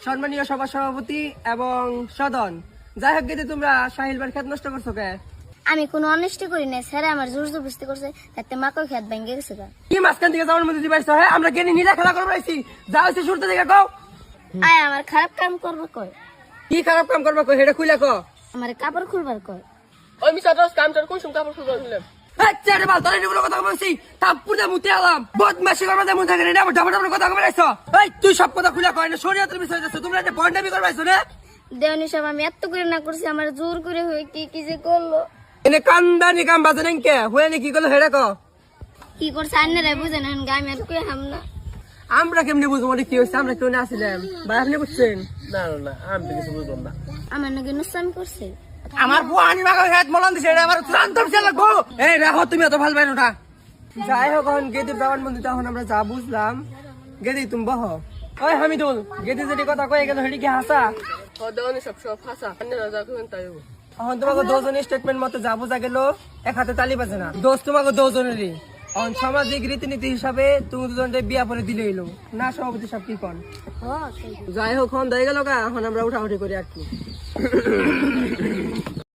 সম্মানীয় সভা সভাপতি এবং সদন। যাই হোক গেদি, তোমরা সাহিল বার খেত নষ্ট করছো কে? আমি কোনো অনিষ্টি করি নাই স্যার, আমার জোর জবরদস্তি করছে, তাতে মাকে খেত ভেঙে গেছে গা। কি মাঝখান থেকে যাওয়ার মধ্যে দিবাইছো? হ্যাঁ, আমরা গেনি নীলা খেলা করবো আইছি। যা হয়েছে শুরুতে দেখে কও। আয় আমার খারাপ কাম করবে কয়, কি খারাপ কাম করবা কই, হেডা খুলে কও। আমার কাপড় খুলবার কয়। ওই মিসাদস কাম তোর কোন কাপড় খুলবা খুলে? আচ্ছা রে বাল, তোরে নিগুলো কথা বলছি, থাপ্পড় দে মুতে আলাম। বদমাশি করবা দে মুতে করে, এটা ডাবল ডাবল কথা কইরা আইছো। এই তুই সব কথা খুলে কয় না, শরীয়তের বিষয় আছে। তোমরা যে বন্ডামি করবা আইছো না? দেওয়ানি সব আমি এত করে না করছি, আমার জোর করে হয়ে কি কি যে করলো। এনে কান্দানি কাম বাজে নাই কে? হয়ে নি কি করলো হেডা কও। কি করছে আন্নারা বুঝেন, এখন গায়ে আর কই হাম না। আমরা কেমনে বুঝবো মানে কি হইছে? আমরা কেউ না আসিলাম, ভাই আপনি বুঝছেন? না না না, আমি তো কিছু বুঝলাম না। আমার নাকি নুকসান করছে। আমার বুয়ানি মাগো হেড মলান দিছে, এটা আমার শান্তম ছে লাগবো। এই রাখো, তুমি এত ভাল বাইনো না। যাই হোক, এখন গেদির দাওয়ান বন্ধু, তখন আমরা যা বুঝলাম। গেদি তুমি বহ। ওই হামিদুল, গেদি যেটি কথা কয়ে গেল হেডি কি হাসা? দেওয়ানি সব সব ফাঁসা, অন্যরা যা করবেন তাই হবো। এখন তোমাকে দুজনের স্টেটমেন্ট মতো যা বোঝা গেল, এক হাতে তালি বাজে না। দোষ তোমাকে দুজনেরই। এখন সামাজিক রীতিনীতি হিসাবে তুমি দুজনকে বিয়া পরে দিলে এলো না, সভাপতি সব কি কন? যাই হোক, এখন দিয়ে গেল গা, এখন আমরা উঠাউঠি করি আর কি।